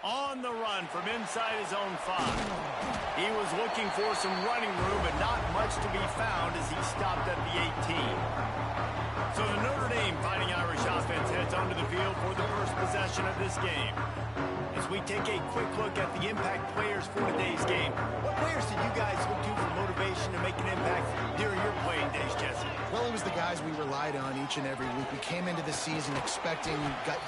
On the run from inside his own 5. He was looking for some running room, but not much to be found as he stopped at the 18. So the Notre Dame Fighting Irish offense heads onto the field for the first possession of this game. As we take a quick look at the impact players for today's game, what players did you guys look to for motivation to make an impact during your playing days, Jesse? Well, it was the guys we relied on each and every week. We came into the season expecting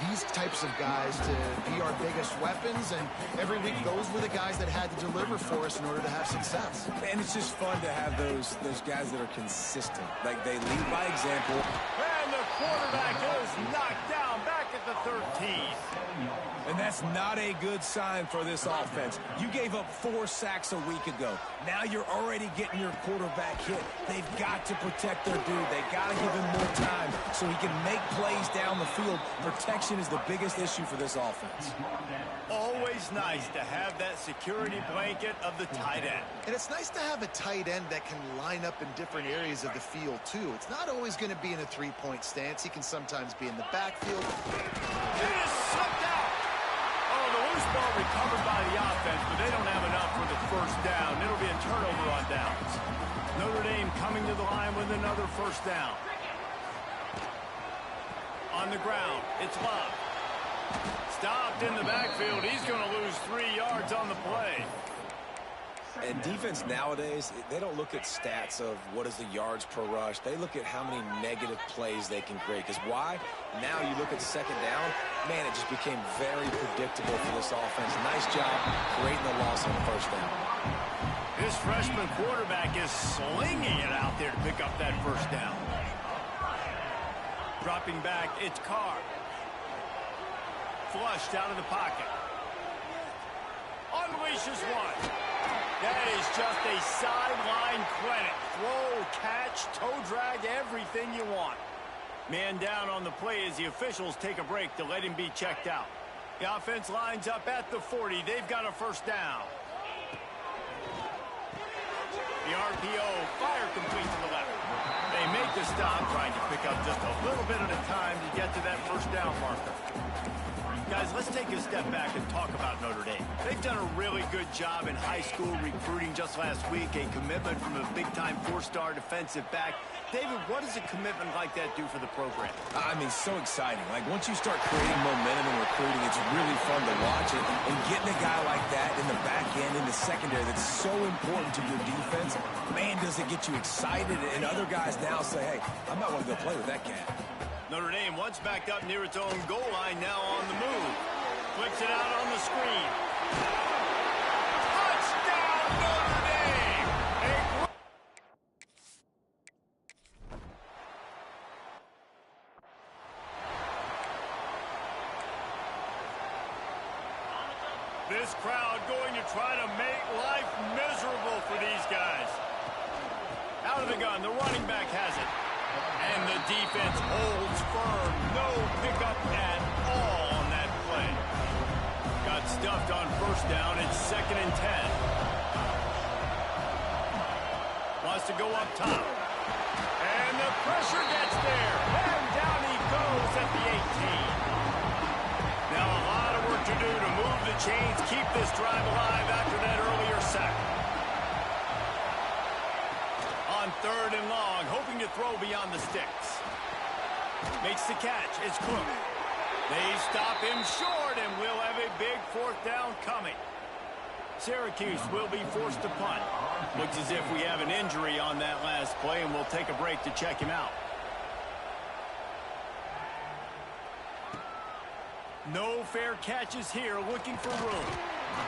these types of guys to be our biggest weapons, and every week those were the guys that had to deliver for us in order to have success. And it's just fun to have those guys that are consistent. Like, they lead by example. And the quarterback is knocked down back at the 13. And that's not a good sign for this offense. You gave up 4 sacks a week ago. Now you're already getting your quarterback hit. They've got to protect their dude. They've got to give him more time so he can make plays down the field. Protection is the biggest issue for this offense. Always nice to have that security blanket of the tight end. And it's nice to have a tight end that can line up in different areas of the field, too. It's not always going to be in a three-point stance. He can sometimes be in the backfield. It is slipped out. Oh, the loose ball recovered by the offense, but they don't have enough for the first down. It'll be a turnover on downs. Notre Dame coming to the line with another first down. On the ground, it's Love. Stopped in the backfield. He's going to lose 3 yards on the play. And defense nowadays, they don't look at stats of what is the yards per rush. They look at how many negative plays they can create. Because why? Now you look at second down, man, it just became very predictable for this offense. Nice job creating the loss on the first down. This freshman quarterback is slinging it out there to pick up that first down. Dropping back, it's Carr. Flushed out of the pocket. Unleashes one. That is just a sideline credit. Throw, catch, toe drag, everything you want. Man down on the play as the officials take a break to let him be checked out. The offense lines up at the 40. They've got a first down. The RPO, fire complete to the left. They make the stop, trying to pick up just a little bit at a time to get to that first down marker. Guys, let's take a step back and talk about Notre Dame. They've done a really good job in high school recruiting just last week, a commitment from a big-time 4-star defensive back. David, what does a commitment like that do for the program? I mean, so exciting. Like, once you start creating momentum in recruiting, it's really fun to watch it. And getting a guy like that in the back end, in the secondary, that's so important to your defense, man, does it get you excited. And other guys now say, hey, I might want to go play with that cat. Notre Dame once backed up near its own goal line, now on the move. Flicks it out on the screen. Touchdown, Notre Dame! This crowd going to try to make life miserable for these guys. Out of the gun, the running back has it. And the defense holds firm. No pickup at all on that play. Got stuffed on first down. It's 2nd and 10. Wants to go up top. And the pressure gets there. And down he goes at the 18. Now a lot of work to do to move the chains, keep this drive alive after that earlier sack. On 3rd and long, hoping to throw beyond the sticks. Makes the catch. It's Cook. They stop him short, and we'll have a big 4th down coming. Syracuse will be forced to punt. Looks as if we have an injury on that last play, and we'll take a break to check him out. No fair catches here, looking for room.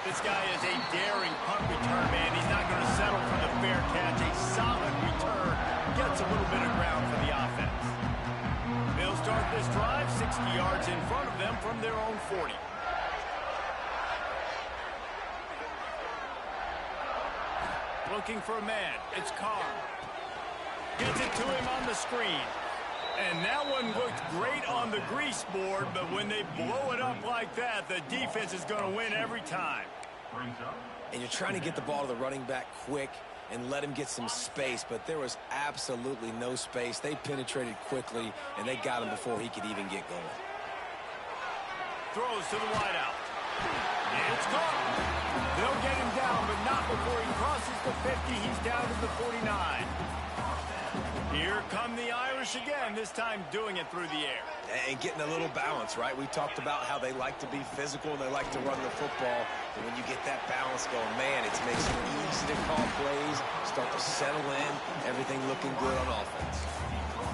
This guy is a daring punt return man. He's not going to settle for the fair catch. A solid return gets a little bit of ground for the offense. They'll start this drive 60 yards in front of them from their own 40. Looking for a man. It's Carr. Gets it to him on the screen. And that one looked great on the grease board, but when they blow it up like that, the defense is going to win every time. And you're trying to get the ball to the running back quick and let him get some space, but there was absolutely no space. They penetrated quickly, and they got him before he could even get going. Throws to the wideout. It's caught. They'll get him down, but not before he crosses the 50. He's down to the 49. Here come the Irish again, this time doing it through the air. And getting a little balance, right? We talked about how they like to be physical and they like to run the football. And when you get that balance going, man, it makes it easy to call plays, start to settle in, everything looking good on offense.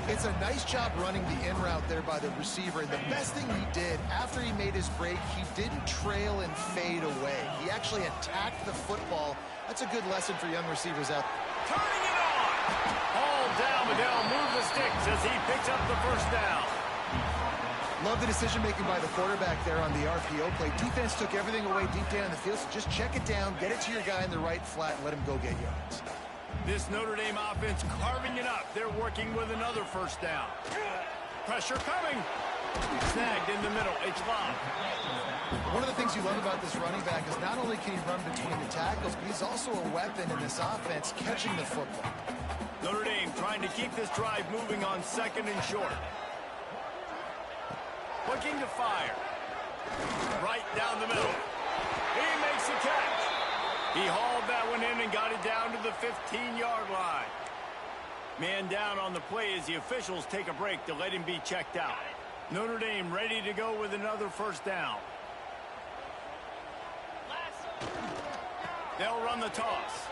It's a nice job running the in route there by the receiver. And the best thing he did after he made his break, he didn't trail and fade away. He actually attacked the football. That's a good lesson for young receivers out there. Turning it on. All down, but they'll move the sticks as he picks up the first down. Love the decision-making by the quarterback there on the RPO play. Defense took everything away deep down in the field, so just check it down, get it to your guy in the right flat, and let him go get yards. This Notre Dame offense carving it up. They're working with another first down. Pressure coming. Snagged in the middle. It's locked. One of the things you love about this running back is not only can he run between the tackles, but he's also a weapon in this offense catching the football. Notre Dame trying to keep this drive moving on second and short. Looking to fire. Right down the middle. He makes the catch. He hauled that one in and got it down to the 15-yard line. Man down on the play as the officials take a break to let him be checked out. Notre Dame ready to go with another first down. They'll run the toss.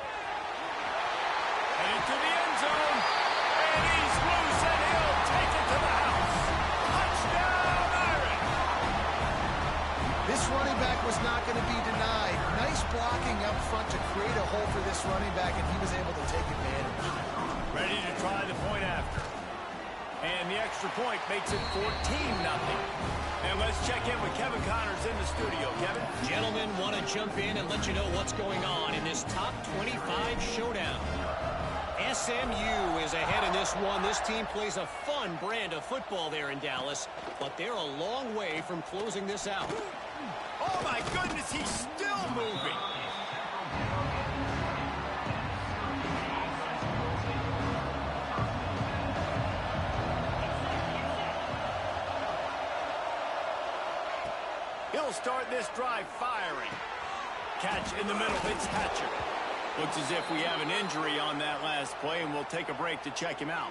Headed to the end zone. And he's loose and he'll take it to the house. Touchdown, Irish! This running back was not going to be denied. Nice blocking up front to create a hole for this running back, and he was able to take advantage. Ready to try the point after. And the extra point makes it 14-0. And let's check in with Kevin Connors in the studio. Kevin? Gentlemen, want to jump in and let you know what's going on in this top 25 showdown. SMU is ahead in this one. This team plays a fun brand of football there in Dallas, but they're a long way from closing this out. Oh, my goodness, he's still moving. He'll start this drive firing. Catch in the middle. It's Hatcher. Looks as if we have an injury on that last play, and we'll take a break to check him out.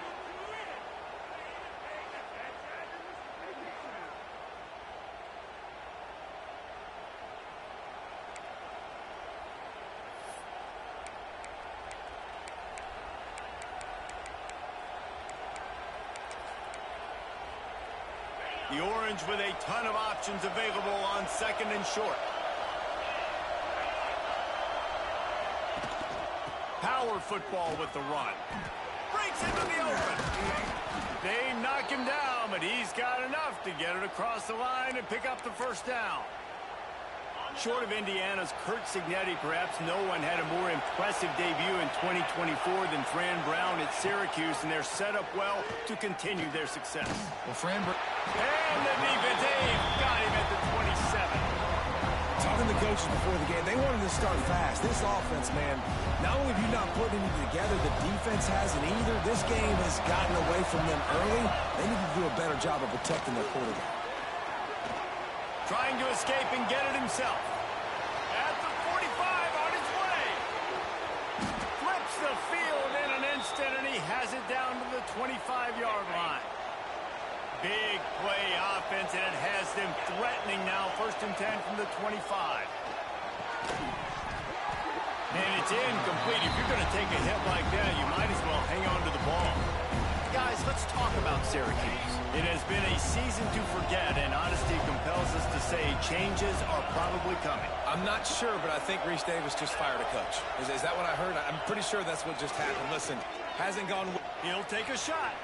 The Orange with a ton of options available on second and short. Power football with the run. Breaks into the open. They knock him down, but he's got enough to get it across the line and pick up the first down. Short of Indiana's Kurt Signetti, perhaps no one had a more impressive debut in 2024 than Fran Brown at Syracuse, and they're set up well to continue their success. Well, Fran Brown... And the defense, Dave got him at the 27. Talking to the coaches before the game, they wanted to start fast. This offense, man, not only have you not put anything together, the defense hasn't either. This game has gotten away from them early. They need to do a better job of protecting their quarterback. Trying to escape and get it himself. At the 45 on his way. Flips the field in an instant, and he has it down to the 25-yard line. Big play offense, and it has them threatening now. First and 10 from the 25. And it's incomplete. If you're going to take a hit like that, you might as well hang on to the ball. Guys, let's talk about Syracuse. It has been a season to forget, and honesty compels us to say changes are probably coming. I'm not sure, but I think Reese Davis just fired a coach. Is that what I heard? I'm pretty sure that's what just happened. Listen, hasn't gone... He'll take a shot.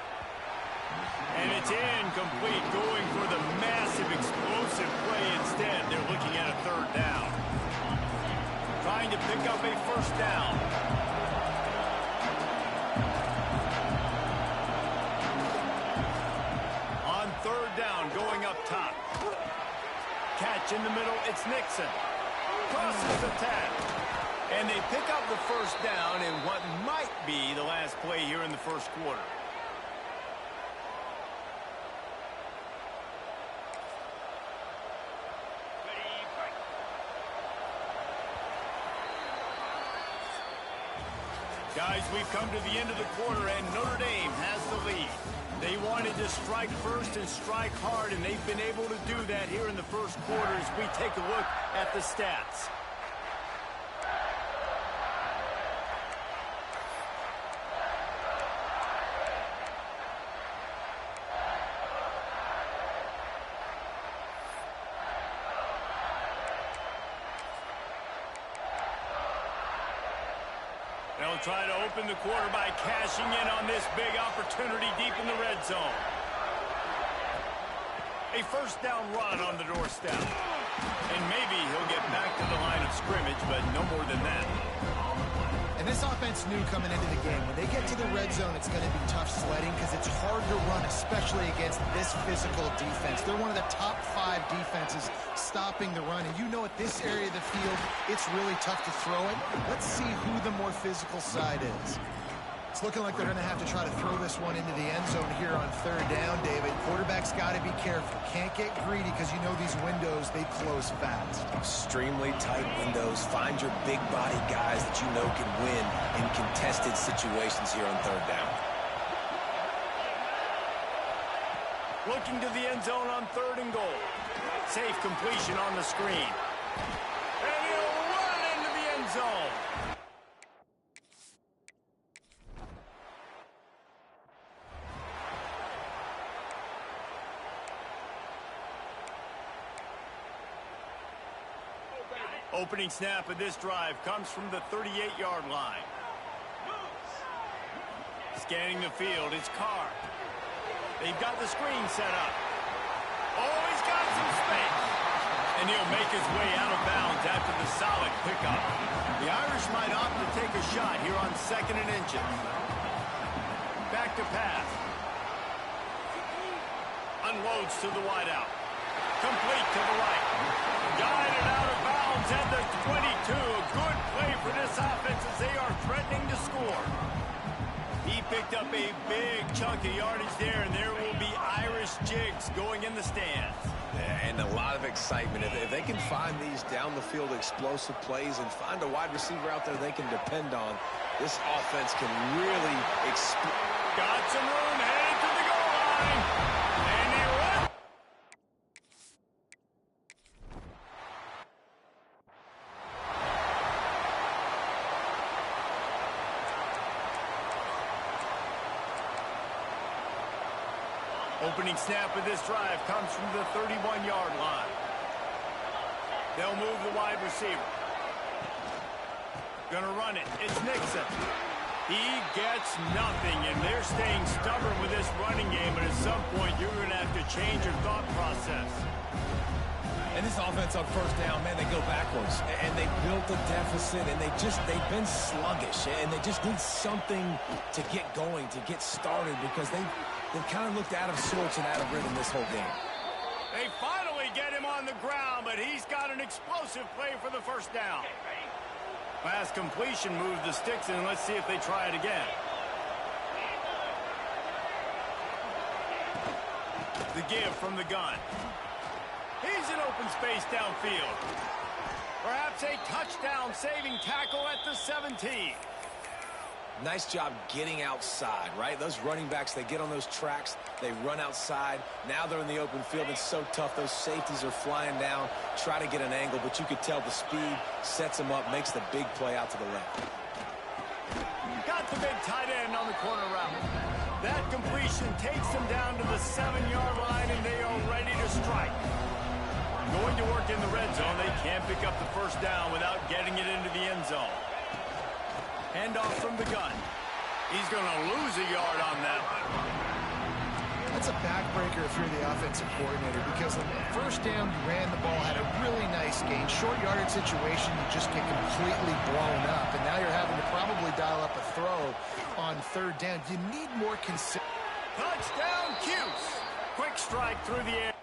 And it's incomplete, going for the massive explosive play instead. They're looking at a third down. Trying to pick up a first down. On third down, going up top. Catch in the middle, it's Nixon. Crosses the 10. And they pick up the first down in what might be the last play here in the first quarter. Guys, we've come to the end of the quarter, and Notre Dame has the lead. They wanted to strike first and strike hard, and they've been able to do that here in the first quarter as we take a look at the stats. They'll try to open the quarter by cashing in on this big opportunity deep in the red zone. A first down run on the doorstep. And maybe he'll get back to the line of scrimmage, but no more than that. And this offense knew coming into the game, when they get to the red zone, it's going to be tough sledding because it's hard to run, especially against this physical defense. They're one of the top 5 defenses stopping the run. And you know at this area of the field, it's really tough to throw it. Let's see who the more physical side is. It's looking like they're going to have to try to throw this one into the end zone here on third down, David. Quarterback's got to be careful. Can't get greedy because you know these windows, they close fast. Extremely tight windows. Find your big body guys that you know can win in contested situations here on third down. Looking to the end zone on third and goal. Safe completion on the screen. And he'll run into the end zone. Opening snap of this drive comes from the 38-yard line. Scanning the field, it's Carr. They've got the screen set up. Oh, he's got some space. And he'll make his way out of bounds after the solid pickup. The Irish might opt to take a shot here on 2nd and inches. Back to pass. Unloads to the wideout. Complete to the right. Guided out of bounds at the 22. A good play for this offense as they are threatening to score. He picked up a big chunk of yardage there, and there will be Irish jigs going in the stands. Yeah, and a lot of excitement. If they can find these down-the-field explosive plays and find a wide receiver out there they can depend on, this offense can really explode. Got some room, headed to the goal line. And he runs. Opening snap of this drive comes from the 31-yard line. They'll move the wide receiver. Gonna run it. It's Nixon. He gets nothing, and they're staying stubborn with this running game, but at some point you're going to have to change your thought process. And this offense on first down, man, they go backwards. And they built a deficit, and they've been sluggish. And they just need something to get going, to get started, because they've kind of looked out of sorts and out of rhythm this whole game. They finally get him on the ground, but he's got an explosive play for the first down. Pass completion moves the sticks, and let's see if they try it again. The give from the gun. He's in open space downfield. Perhaps a touchdown-saving tackle at the 17. Nice job getting outside, right? Those running backs, they get on those tracks, they run outside. Now they're in the open field. It's so tough. Those safeties are flying down, try to get an angle, but you could tell the speed sets them up, makes the big play out to the left. Got the big tight end on the corner route. That completion takes them down to the 7-yard line, and they are ready to strike. Going to work in the red zone. They can't pick up the first down without getting it into the end zone. Handoff from the gun. He's going to lose a yard on that one. That's a backbreaker if you're the offensive coordinator, because on first down, you ran the ball, had a really nice gain. Short yardage situation, you just get completely blown up, and now you're having to probably dial up a throw on third down. You need more consistency. Touchdown, Cuse. Quick strike through the air.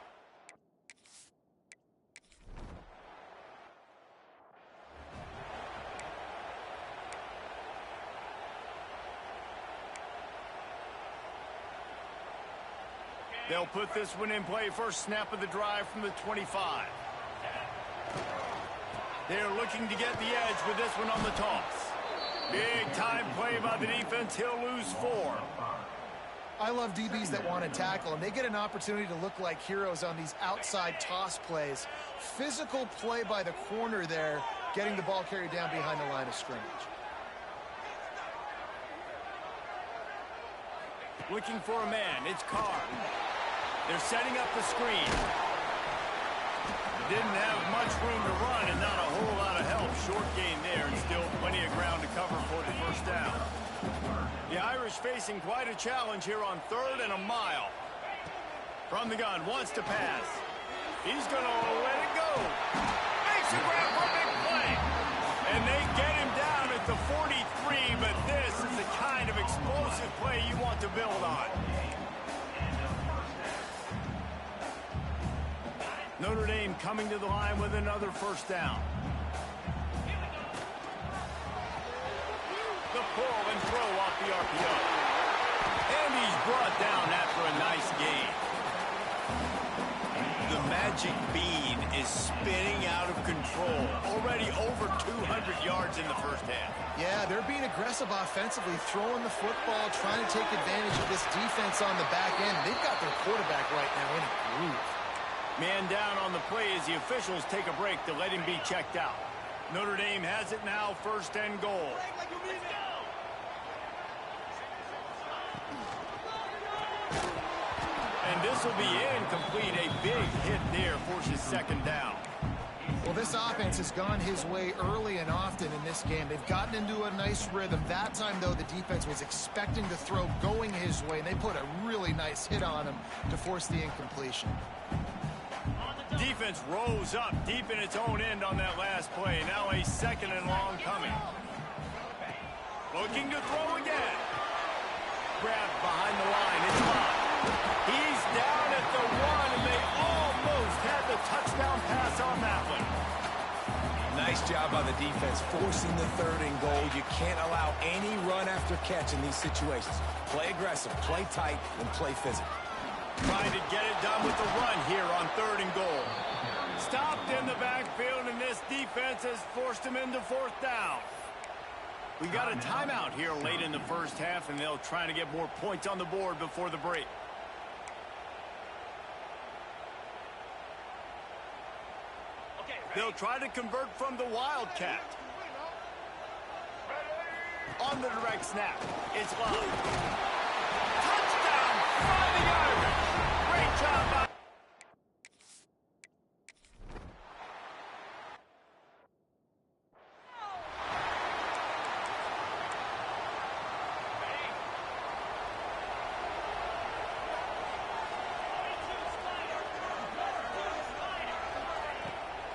They'll put this one in play. First snap of the drive from the 25. They're looking to get the edge with this one on the toss. Big time play by the defense. He'll lose 4. I love DBs that want to tackle, and they get an opportunity to look like heroes on these outside toss plays. Physical play by the corner there, getting the ball carried down behind the line of scrimmage. Looking for a man. It's Carr. They're setting up the screen. Didn't have much room to run and not a whole lot of help. Short gain there and still plenty of ground to cover for the first down. The Irish facing quite a challenge here on 3rd and a mile. From the gun, wants to pass. He's going to let it go. Makes a grab for a big play. And they get him down at the 43, but this is the kind of explosive play you want to build on. Notre Dame coming to the line with another first down. The pull and throw off the RPO. And he's brought down after a nice gain. The magic bean is spinning out of control. Already over 200 yards in the first half. Yeah, they're being aggressive offensively, throwing the football, trying to take advantage of this defense on the back end. They've got their quarterback right now in a groove. Man down on the play as the officials take a break to let him be checked out. Notre Dame has it now, 1st and goal. And this will be incomplete. A big hit there forces 2nd down. Well, this offense has gone his way early and often in this game. They've gotten into a nice rhythm. That time, though, the defense was expecting the throw going his way, and they put a really nice hit on him to force the incompletion. Defense rose up deep in its own end on that last play. Now a 2nd and long coming. Looking to throw again. Grabbed behind the line. It's Lott. He's down at the 1, and they almost had the touchdown pass on that one. Nice job by the defense forcing the 3rd and goal. You can't allow any run after catch in these situations. Play aggressive, play tight, and play physical. Trying to get it done with the run here on 3rd and goal. Stopped in the backfield, and this defense has forced him into 4th down. We got a timeout here late in the first half, and they'll try to get more points on the board before the break. They'll try to convert from the Wildcat. On the direct snap, it's Lott. Touchdown, Fighting Irish. Great job by...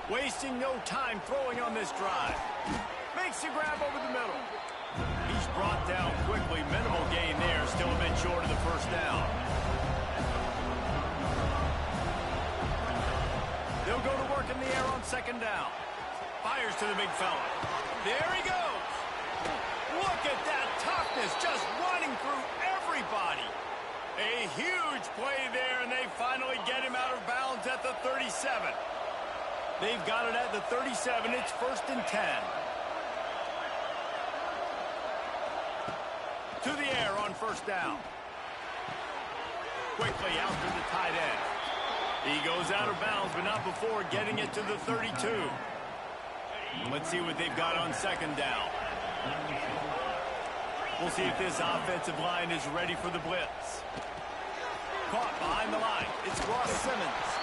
Wasting no time throwing on this drive. Makes the grab over the middle. He's brought down quickly. Minimal gain there. Still a bit short of the first down. They'll go to work in the air on 2nd down. Fires to the big fella. There he goes. Look at that toughness, just running through everybody. A huge play there, and they finally get him out of bounds at the 37. They've got it at the 37. It's 1st and 10. To the air on 1st down. Quickly out to the tight end. He goes out of bounds, but not before getting it to the 32. Let's see what they've got on 2nd down. We'll see if this offensive line is ready for the blitz. Caught behind the line. It's Ross Simmons.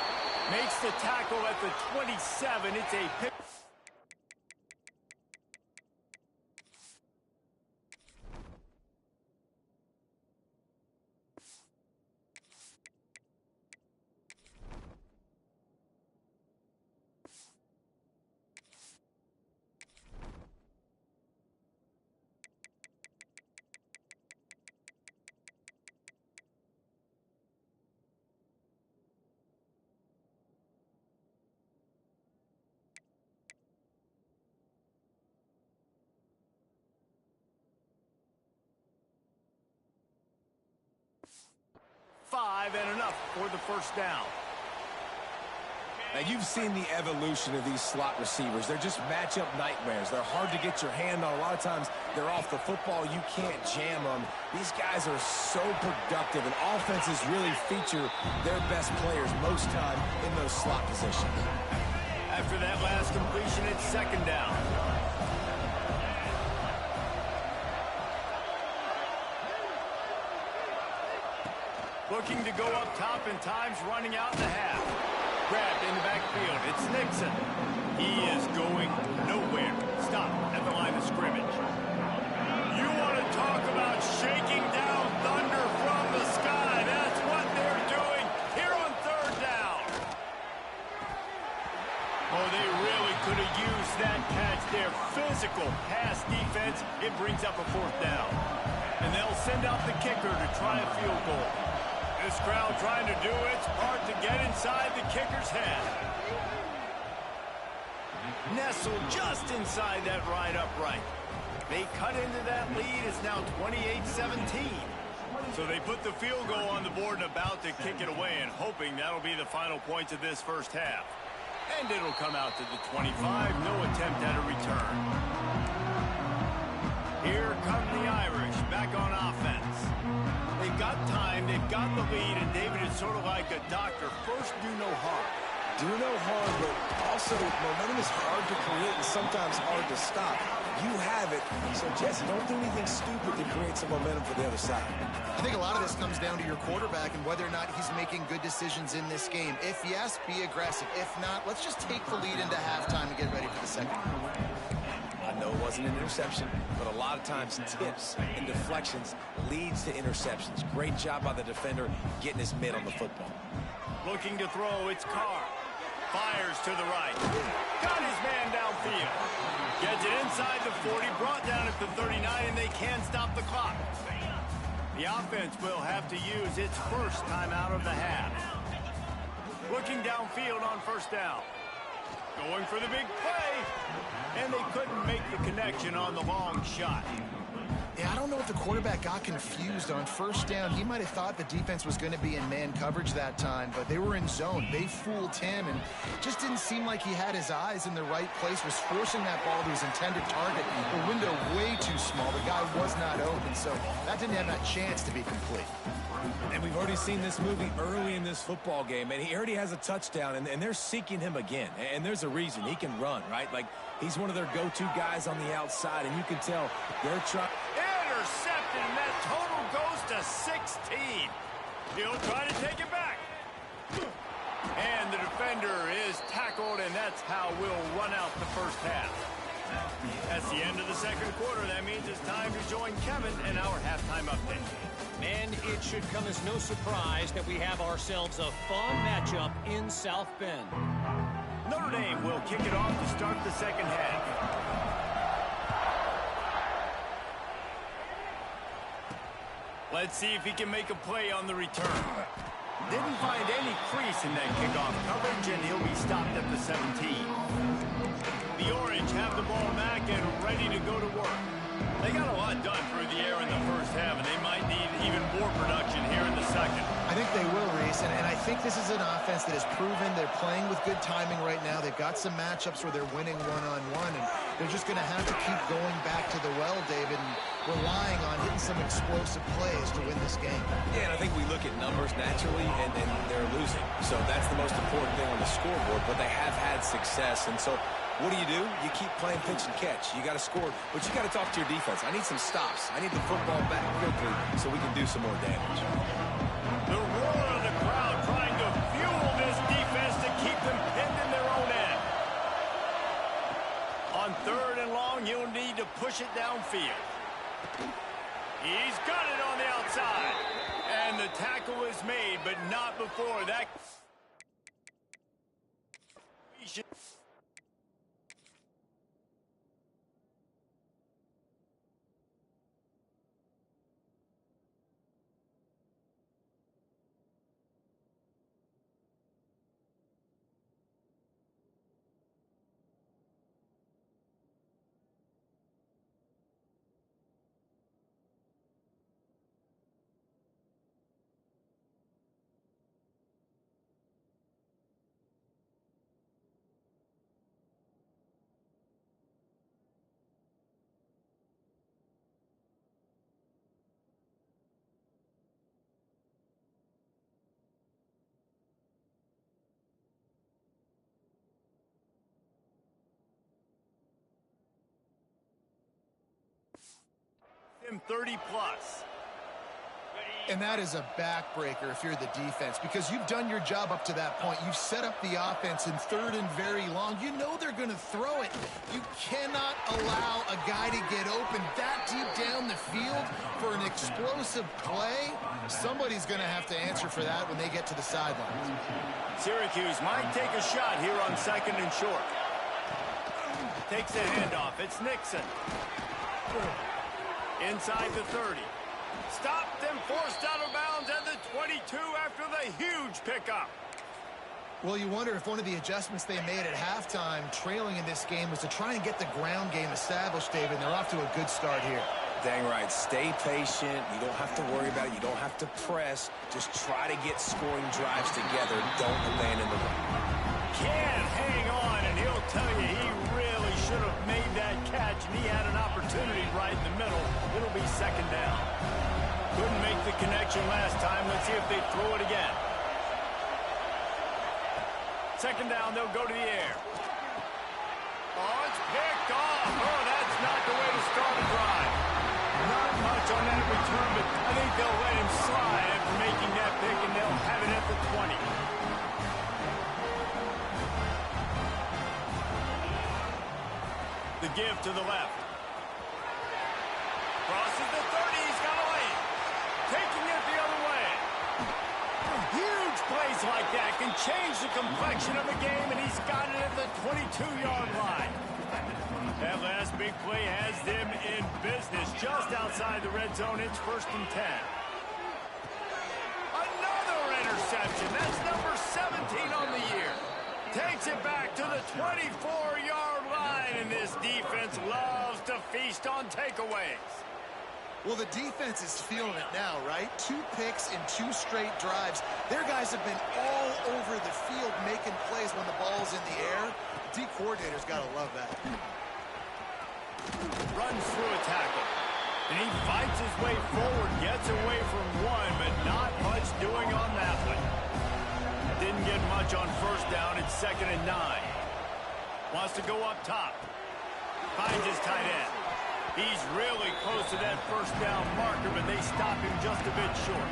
Makes the tackle at the 27. It's a pick. And enough for the first down. Now, you've seen the evolution of these slot receivers. They're just matchup nightmares. They're hard to get your hand on. A lot of times, they're off the football. You can't jam them. These guys are so productive, and offenses really feature their best players most time in those slot positions. After that last completion, it's second down. Looking to go up top, and time's running out in the half. Grabbed in the backfield. It's Nixon. He is going nowhere. Stop at the line of scrimmage. You want to talk about shaking down thunder from the sky. That's what they're doing here on third down. Oh, they really could have used that catch there. Physical pass defense. It brings up a fourth down. And they'll send out the kicker to try a field goal. This crowd trying to do its part to get inside the kicker's head. Nestled just inside that right upright. They cut into that lead. It's now 28-17. So they put the field goal on the board and about to kick it away, and hoping that'll be the final points of this first half. And it'll come out to the 25. No attempt at a return. Here come the Irish back on offense. They've got time, they've got the lead, and David is sort of like a doctor. First, do no harm. Do no harm, but also momentum is hard to create and sometimes hard to stop. You have it, so Jesse, don't do anything stupid to create some momentum for the other side. I think a lot of this comes down to your quarterback and whether or not he's making good decisions in this game. If yes, be aggressive. If not, let's just take the lead into halftime and get ready for the second. I know it wasn't an interception, but a lot of times tips and deflections leads to interceptions. Great job by the defender getting his mitt on the football. Looking to throw, it's Carr. Fires to the right. Got his man downfield. Gets it inside the 40, brought down at the 39, and they can't stop the clock. The offense will have to use its first time out of the half. Looking downfield on first down. Going for the big play. And they couldn't make the connection on the long shot. Yeah, I don't know if the quarterback got confused on first down. He might have thought the defense was going to be in man coverage that time, but they were in zone. They fooled him, and just didn't seem like he had his eyes in the right place, was forcing that ball to his intended target. The window way too small. The guy was not open, so that didn't have that chance to be complete. And we've already seen this movie early in this football game, and he already has a touchdown, and they're seeking him again. And there's a reason. He can run, right? Like, he's one of their go-to guys on the outside, and you can tell they're trying. Intercepted, and that total goes to 16. He'll try to take it back. And the defender is tackled, and that's how we'll run out the first half. That's the end of the second quarter. That means it's time to join Kevin in our halftime update. And it should come as no surprise that we have ourselves a fun matchup in South Bend. Notre Dame will kick it off to start the second half. Let's see if he can make a play on the return. Didn't find any crease in that kickoff coverage, and he'll be stopped at the 17. The Orange have the ball back and ready to go to work. They got a lot done through the air in the first half, and they might need even more production here in the second. I think they will, Reese, and I think this is an offense that has proven they're playing with good timing right now. They've got some matchups where they're winning one-on-one, and they're just going to have to keep going back to the well, David, and relying on hitting some explosive plays to win this game. Yeah, and I think we look at numbers naturally, and they're losing. So that's the most important thing on the scoreboard, but they have had success, and so what do? You keep playing pitch and catch. You got to score, but you got to talk to your defense. I need some stops. I need the football back quickly so we can do some more damage. The roar of the crowd trying to fuel this defense to keep them pinned in their own end. On third and long, you'll need to push it downfield. He's got it on the outside. And the tackle is made, but not before that. 30 plus. And that is a backbreaker if you're the defense, because you've done your job up to that point. You've set up the offense in 3rd and very long. You know they're going to throw it. You cannot allow a guy to get open that deep down the field for an explosive play. Somebody's going to have to answer for that when they get to the sidelines. Syracuse might take a shot here on 2nd and short. Takes a handoff. It's Nixon. Inside the 30. Stopped and forced out of bounds at the 22 after the huge pickup. Well, you wonder if one of the adjustments they made at halftime, trailing in this game, was to try and get the ground game established, David. They're off to a good start here. Dang right. Stay patient. You don't have to worry about it. You don't have to press. Just try to get scoring drives together. Don't abandon the run. Can't hang on, and he'll tell you he really should have made that catch, and he had an opportunity right in the middle. It'll be 2nd down. Couldn't make the connection last time. Let's see if they throw it again. 2nd down, they'll go to the air. Oh, it's picked off. Oh, that's not the way to start a drive. Not much on that return, but I think they'll let him slide after making that pick, and they'll have it at the 20. The give to the left. Crosses the 30. He's got a lane. Taking it the other way. Huge plays like that can change the complexion of a game, and he's got it at the 22-yard line. That last big play has them in business just outside the red zone. It's 1st and 10. Another interception. That's number 17 on the year. Takes it back to the 24-yard line, and this defense loves to feast on takeaways. Well, the defense is feeling it now, right? 2 picks in 2 straight drives. Their guys have been all over the field making plays when the ball's in the air. The D coordinator's got to love that. Runs through a tackle. And he fights his way forward, gets away from one, but not much doing on that one. Didn't get much on 1st down. It's 2nd and 9. Wants to go up top. Finds his tight end. He's really close to that 1st down marker, but they stop him just a bit short.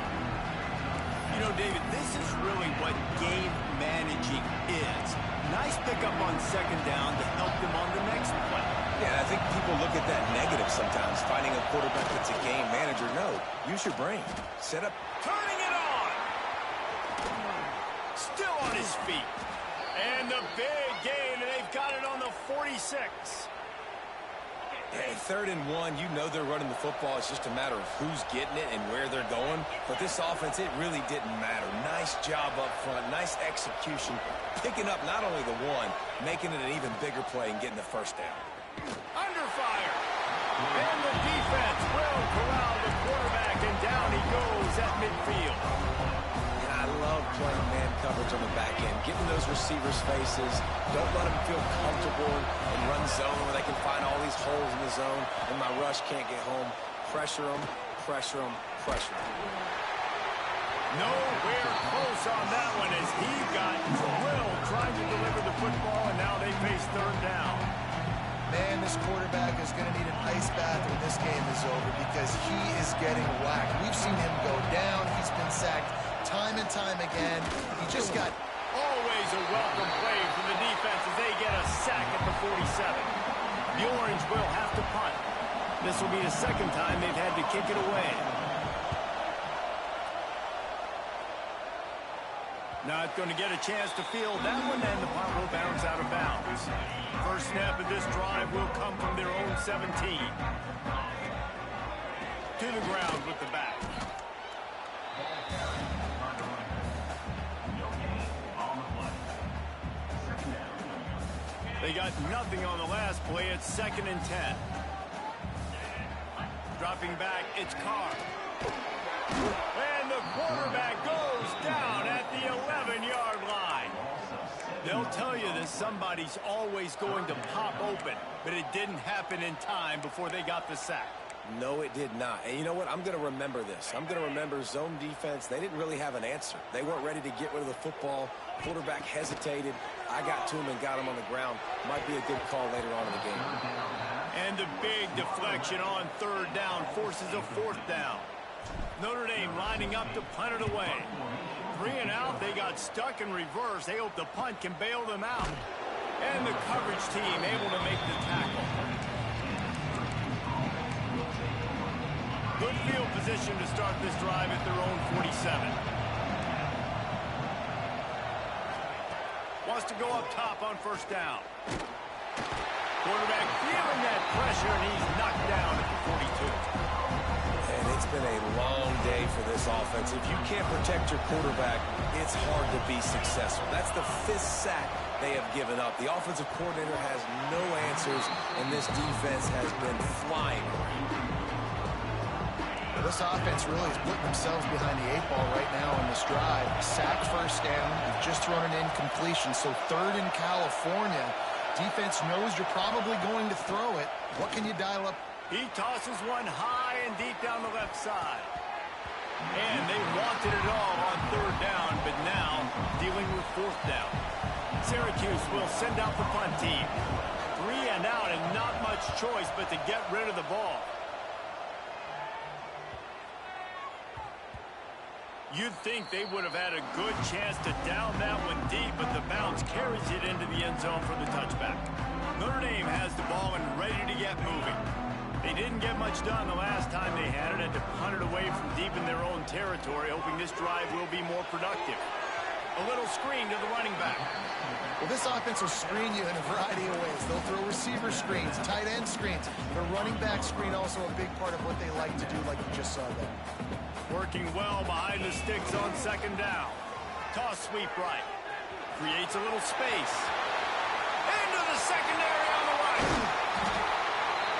You know, David, this is really what game managing is. Nice pickup on 2nd down to help them on the next play. Yeah, I think people look at that negative sometimes, finding a quarterback that's a game manager. No, use your brain. Set up. Turning it on. Still on his feet. And the big gain, and they've got it on the 46. Hey, 3rd and 1, you know they're running the football. It's just a matter of who's getting it and where they're going. But this offense, it really didn't matter. Nice job up front, nice execution, picking up not only the one, making it an even bigger play and getting the 1st down. Under fire. And the defense will corral the quarterback, and down he goes at midfield. And I love playing man coverage on the back end, getting those receivers' faces. Don't let them feel comfortable and run zone where they can find all these holes in the zone, and my rush can't get home. Pressure them, pressure them, pressure them. Nowhere close on that one as he got drilled trying to deliver the football, and now they face 3rd down. Man, this quarterback is going to need an ice bath when this game is over because he is getting whacked. We've seen him go down. He's been sacked time and time again. He just got... Always a welcome play from the defense as they get a sack at the 47. The Orange will have to punt. This will be the 2nd time they've had to kick it away. Not going to get a chance to field that one, and the punt will bounce out of bounds. First snap of this drive will come from their own 17. To the ground with the back. They got nothing on the last play. It's 2nd and 10. Dropping back, it's Carr. And the quarterback goes down at the 11-yard line. They'll tell you that somebody's always going to pop open, but it didn't happen in time before they got the sack. No, it did not. And you know what? I'm going to remember this. I'm going to remember zone defense. They didn't really have an answer. They weren't ready to get rid of the football. Quarterback hesitated. I got to him and got him on the ground. Might be a good call later on in the game. And the big deflection on third down forces a fourth down. Notre Dame lining up to punt it away. 3 and out, they got stuck in reverse. They hope the punt can bail them out. And the coverage team able to make the tackle. Good field position to start this drive at their own 47. Wants to go up top on first down. Quarterback feeling that pressure, and he's knocked down at the 42. And it's been a long day for this offense. If you can't protect your quarterback, it's hard to be successful. That's the 5th sack they have given up. The offensive coordinator has no answers, and this defense has been flying. This offense really is putting themselves behind the 8 ball right now on this drive. Sack first down. You've just thrown an incompletion, so 3rd in California. Defense knows you're probably going to throw it. What can you dial up? He tosses one high and deep down the left side. And they wanted it all on 3rd down, but now dealing with 4th down. Syracuse will send out the punt team. 3 and out, and not much choice but to get rid of the ball. You'd think they would have had a good chance to down that one deep, but the bounce carries it into the end zone for the touchback. Notre Dame has the ball and ready to get moving. They didn't get much done the last time they had it, had to punt it away from deep in their own territory, hoping this drive will be more productive. A little screen to the running back. Well, this offense will screen you in a variety of ways. They'll throw receiver screens, tight end screens. The running back screen also a big part of what they like to do, like you just saw there. Working well behind the sticks on 2nd down. Toss sweep right. Creates a little space. Into the secondary on the right.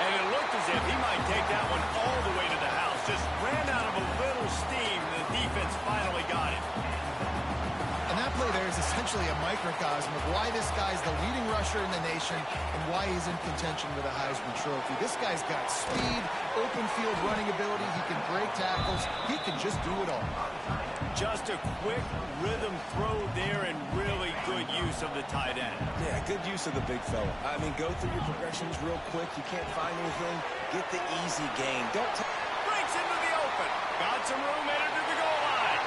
And it looked as if he might take that one all the way to the house. Just ran out of a little steam. The defense finally got it. And that play there is essentially a microcosm of why this guy's the leading rusher in the nation and why he's in contention with a Heisman Trophy. This guy's got speed, open field running ability. He can break tackles. He can just do it all. Just a quick rhythm throw there and really good use of the tight end. Yeah, good use of the big fella. I mean, go through your progressions real quick. You can't find anything. Get the easy gain. Breaks into the open. Got some room, headed to the goal line.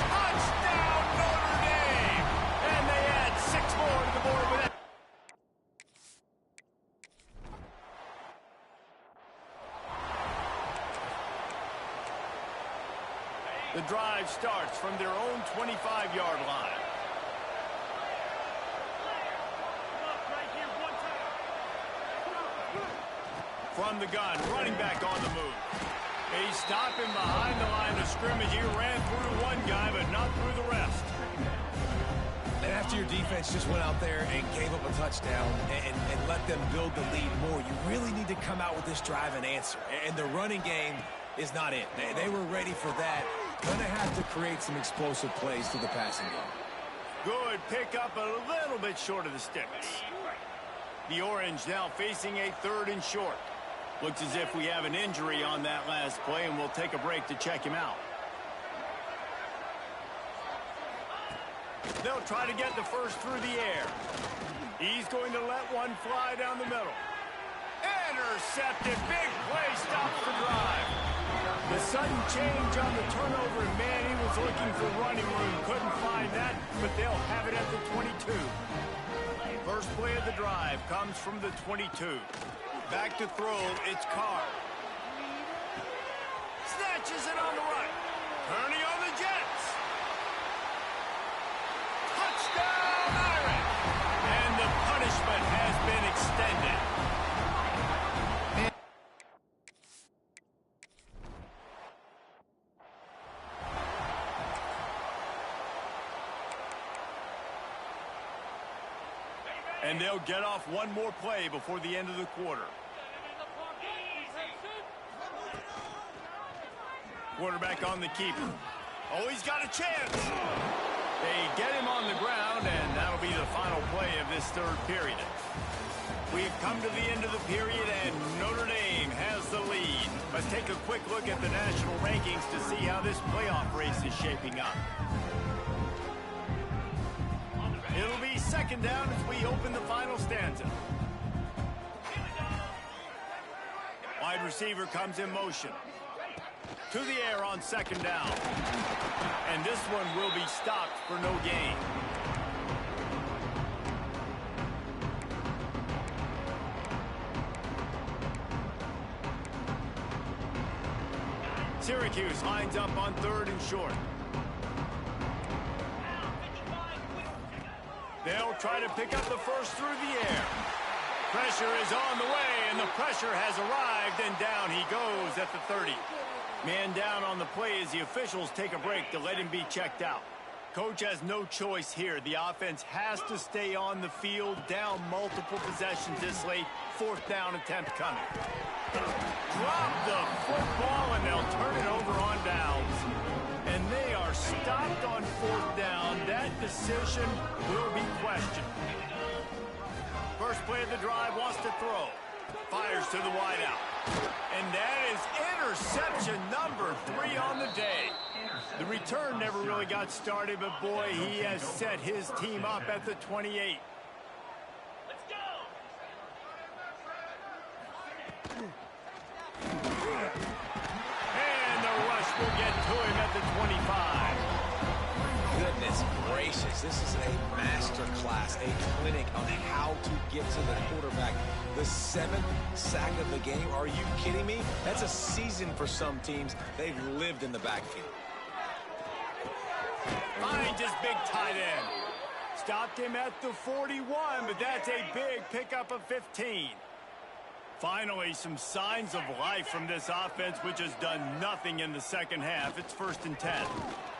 Touchdown, Notre Dame! And they add 6 more to the board with that. The drive starts from their own 25-yard line. From the gun, running back on the move. They stop him behind the line of scrimmage. He ran through one guy, but not through the rest. And after your defense just went out there and gave up a touchdown and let them build the lead more, you really need to come out with this drive and answer. And the running game is not it. They were ready for that. Gonna have to create some explosive plays through the passing game. Good pick up a little bit short of the sticks. The Orange now facing a 3rd and short. Looks as if we have an injury on that last play, and we'll take a break to check him out. They'll try to get the first through the air. He's going to let one fly down the middle. Intercepted. Big play stops the drive. The sudden change on the turnover, and man, he was looking for running room. Couldn't find that, but they'll have it at the 22. First play of the drive comes from the 22. Back to throw, it's Carr. Snatches it on the right. Turning on the Jets. Touchdown, Irish! And the punishment has been extended. And they'll get off one more play before the end of the quarter. Quarterback on the keeper. Oh, he's got a chance. They get him on the ground, and that'll be the final play of this 3rd period. We've come to the end of the period, and Notre Dame has the lead. Let's take a quick look at the national rankings to see how this playoff race is shaping up. It'll be 2nd down as we open the final stanza. Wide receiver comes in motion. To the air on second down. And this one will be stopped for no gain. Syracuse lines up on 3rd and short. They'll try to pick up the first through the air. Pressure is on the way, and the pressure has arrived, and down he goes at the 30. Man down on the play as the officials take a break to let him be checked out. Coach has no choice here. The offense has to stay on the field, down multiple possessions this late. 4th down attempt coming. Drop the football, and they'll turn it over on downs. And they are stopped on 4th down. That decision will be questioned. First play of the drive, wants to throw. Fires to the wideout. And that is interception number 3 on the day. The return never really got started, but boy, he has set his team up at the 28. Let's go! And the rush will get to him at the 25. Goodness gracious, this is a master class, a clinic on how to get to the quarterback. The 7th sack of the game. Are you kidding me? That's a season for some teams. They've lived in the backfield. Finds his big tight end. Stopped him at the 41, but that's a big pickup of 15. Finally, some signs of life from this offense, which has done nothing in the second half. It's 1st and 10.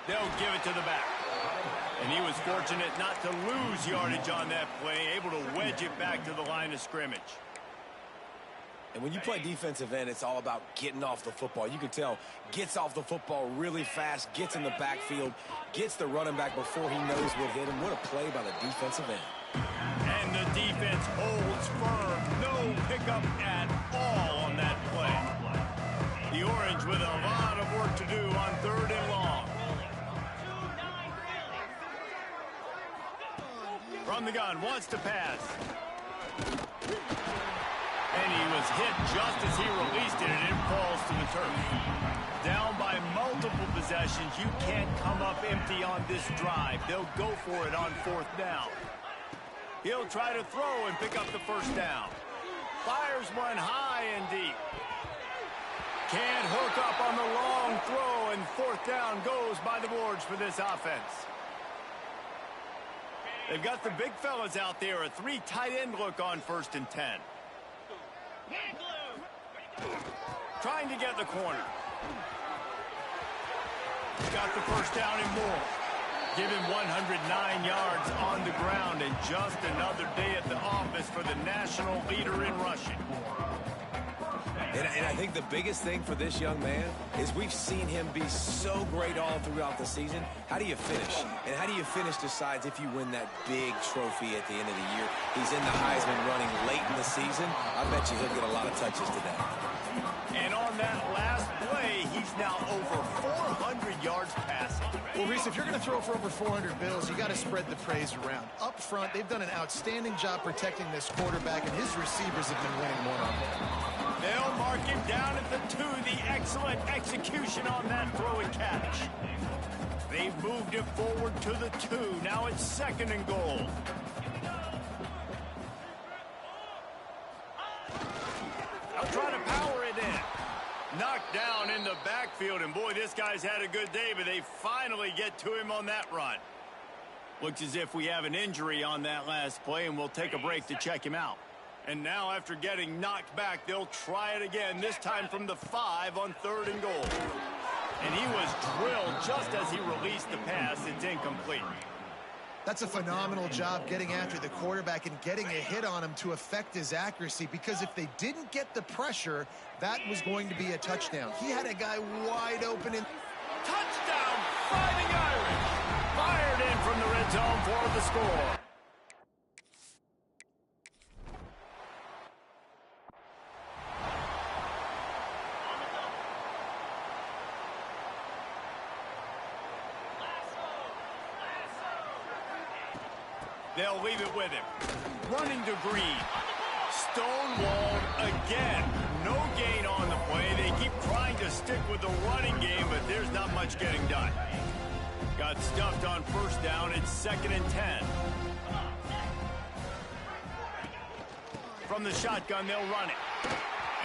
They'll give it to the back. And he was fortunate not to lose yardage on that play, able to wedge it back to the line of scrimmage. And when you play defensive end, it's all about getting off the football. You can tell, gets off the football really fast, gets in the backfield, gets the running back before he knows what hit him. What a play by the defensive end. And the defense holds firm. No pickup at all on that play. The Orange with a lot of work to do on 3rd and long. From the gun, wants to pass. And he was hit just as he released it, and it falls to the turf. Down by multiple possessions, you can't come up empty on this drive. They'll go for it on 4th down. He'll try to throw and pick up the 1st down. Fires one high and deep. Can't hook up on the long throw, and 4th down goes by the boards for this offense. They've got the big fellas out there, a 3 tight end look on 1st and 10. Trying to get the corner. Got the 1st down and more. Give him 109 yards on the ground, and just another day at the office for the national leader in rushing. And I think the biggest thing for this young man is we've seen him be so great all throughout the season. How do you finish? And how do you finish decides if you win that big trophy at the end of the year. He's in the Heisman running late in the season. I bet you he'll get a lot of touches today. And on that last play, he's now over 400 yards passing. Well, Reese, if you're going to throw for over 400 bills, you got to spread the praise around. Up front, they've done an outstanding job protecting this quarterback, and his receivers have been winning one-on-one. They'll mark him down at the 2. The excellent execution on that throw and catch. They've moved it forward to the 2. Now it's 2nd and goal. They'll try to power it in. Knocked down in the backfield, and boy, this guy's had a good day, but they finally get to him on that run. Looks as if we have an injury on that last play, and we'll take a break to check him out. And now, after getting knocked back, they'll try it again, this time from the 5 on 3rd and goal. And he was drilled just as he released the pass. It's incomplete. That's a phenomenal job getting after the quarterback and getting a hit on him to affect his accuracy, because if they didn't get the pressure, that was going to be a touchdown. He had a guy wide open. Touchdown, Fighting Irish! Fired in from the red zone for the score. They'll leave it with him. Running to Green. Stonewalled again. No gain on the play. They keep trying to stick with the running game, but there's not much getting done. Got stuffed on first down. It's 2nd and 10. From the shotgun, they'll run it.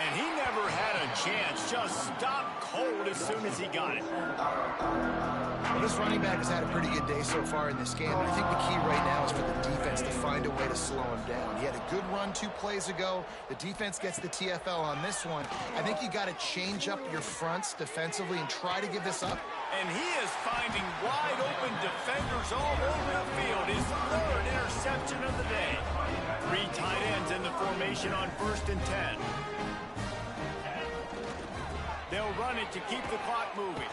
And he never had a chance. Just stopped cold as soon as he got it. Well, this running back has had a pretty good day so far in this game. And I think the key right now is for the defense to find a way to slow him down. He had a good run 2 plays ago. The defense gets the TFL on this one. I think you got to change up your fronts defensively and try to give this up. And he is finding wide open defenders all over the field. His 3rd interception of the day. 3 tight ends in the formation on 1st and 10. They'll run it to keep the clock moving.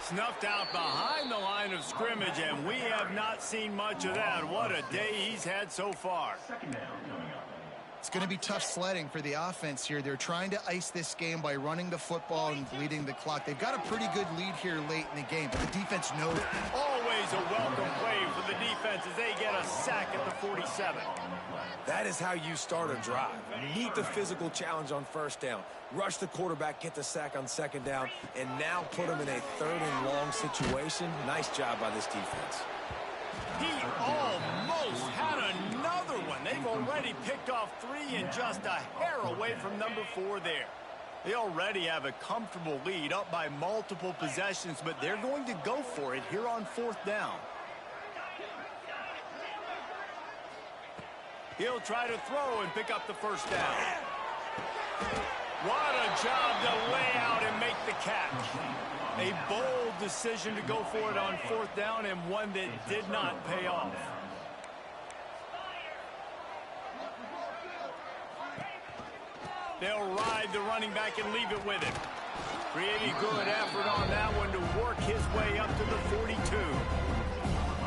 Snuffed out behind the line of scrimmage, and we have not seen much of that. What a day he's had so far. It's going to be tough sledding for the offense here. They're trying to ice this game by running the football and bleeding the clock. They've got a pretty good lead here late in the game, but the defense knows. Always a welcome play for the defense as they get a sack at the 47. That is how you start a drive. Meet the physical challenge on first down. Rush the quarterback, get the sack on 2nd down, and now put him in a 3rd and long situation. Nice job by this defense. He almost had another one. They've already picked off 3 and just a hair away from number 4 there. They already have a comfortable lead up by multiple possessions, but they're going to go for it here on 4th down. He'll try to throw and pick up the first down. What a job to lay out and make the catch. A bold decision to go for it on 4th down, and one that did not pay off. They'll ride the running back and leave it with him. Pretty good effort on that one to work his way up to the 42.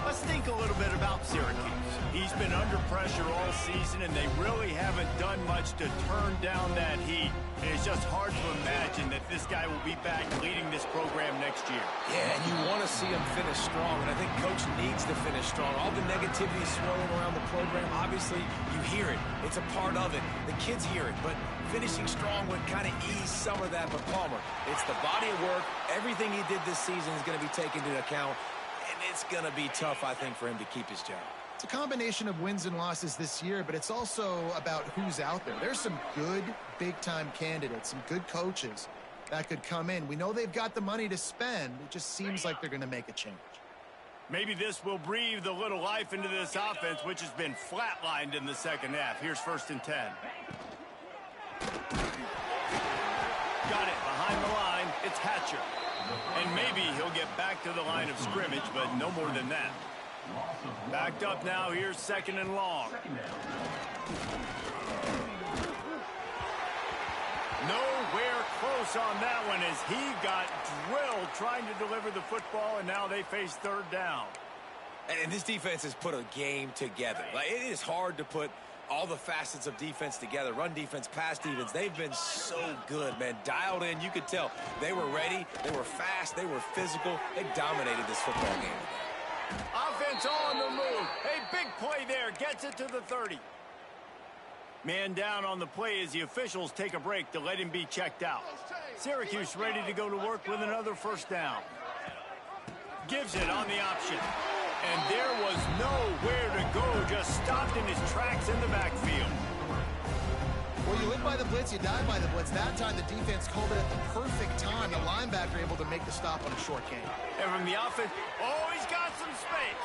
Let's think a little bit about Syracuse. He's been under pressure all season, and they really haven't done much to turn down that heat. And it's just hard to imagine that this guy will be back leading this program next year. Yeah, and you want to see him finish strong, and I think Coach needs to finish strong. All the negativity swirling around the program, obviously, you hear it. It's a part of it. The kids hear it, but finishing strong would kind of ease some of that. But Palmer, it's the body of work. Everything he did this season is going to be taken into account, and it's going to be tough, I think, for him to keep his job. It's a combination of wins and losses this year, but it's also about who's out there. There's some good big-time candidates, some good coaches that could come in. We know they've got the money to spend. It just seems like they're going to make a change. Maybe this will breathe a little life into this offense, which has been flatlined in the 2nd half. Here's 1st and 10. Got it behind the line. It's Hatcher. And maybe he'll get back to the line of scrimmage, but no more than that. Backed up now. Here's 2nd and long. Nowhere close on that one as he got drilled trying to deliver the football, and now they face 3rd down. And this defense has put a game together. Like, it is hard to put all the facets of defense together. Run defense, pass defense. They've been so good, man. Dialed in. You could tell they were ready. They were fast. They were physical. They dominated this football game. Offense on the move. A big play there. Gets it to the 30. Man down on the play as the officials take a break to let him be checked out. Syracuse ready to go to work with another 1st down. Gives it on the option. And there was nowhere to go. Just stopped in his tracks in the backfield. Well, you live by the blitz, you die by the blitz. That time the defense called it at the perfect time. The linebacker able to make the stop on a short game. And from the offense, oh, he's got some space.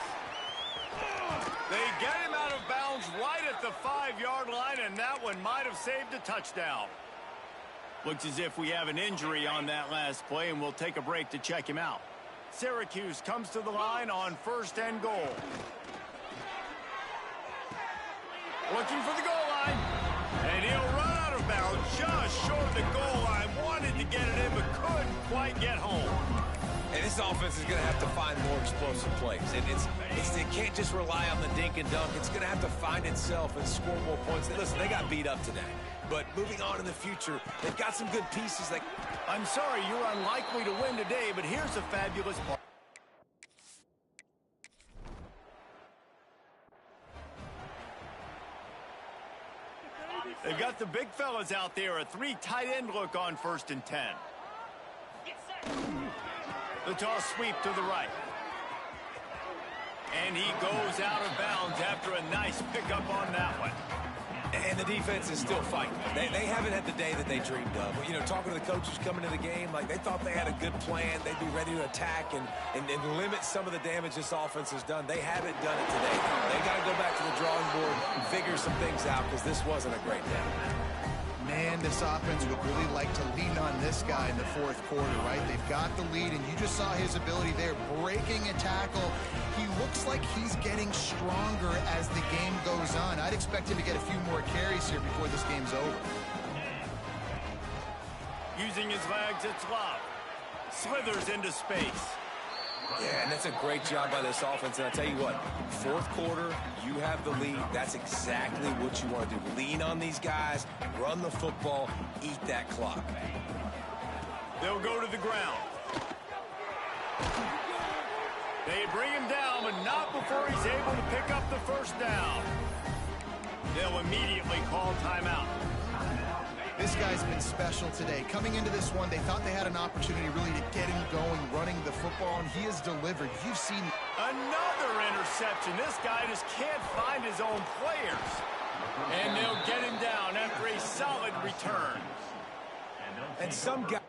They get him out of bounds right at the 5-yard line, and that one might have saved a touchdown. Looks as if we have an injury on that last play, and we'll take a break to check him out. Syracuse comes to the line on 1st and goal. Looking for the goal line. And he'll run out of bounds just short of the goal line. Wanted to get it in, but couldn't quite get home. And this offense is going to have to find more explosive plays. And it can't just rely on the dink and dunk. It's going to have to find itself and score more points. Listen, they got beat up today. But moving on in the future, they've got some good pieces. Like, I'm sorry, you're unlikely to win today, but here's a fabulous part. They've got the big fellas out there. A 3 tight end look on 1st and 10. The toss sweep to the right. And he goes out of bounds after a nice pickup on that one. And the defense is still fighting. They haven't had the day that they dreamed of. You know, talking to the coaches coming to the game, like they thought they had a good plan. They'd be ready to attack and limit some of the damage this offense has done. They haven't done it today. They got to go back to the drawing board and figure some things out because this wasn't a great day. Man, this offense would really like to lean on this guy in the 4th quarter, right? They've got the lead, and you just saw his ability there, breaking a tackle. He looks like he's getting stronger as the game goes on. I'd expect him to get a few more carries here before this game's over. Using his legs, it's Love. Slithers into space. Yeah, and that's a great job by this offense. And I tell you what, 4th quarter, you have the lead. That's exactly what you want to do. Lean on these guys, run the football, eat that clock. They'll go to the ground. They bring him down, but not before he's able to pick up the 1st down. They'll immediately call timeout. This guy's been special today. Coming into this one, they thought they had an opportunity really to get him going, running the football, and he has delivered. You've seen another interception. This guy just can't find his own players. And they'll get him down after a solid return. And some guy.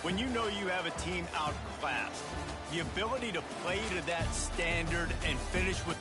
When you know you have a team outclassed, the ability to play to that standard and finish with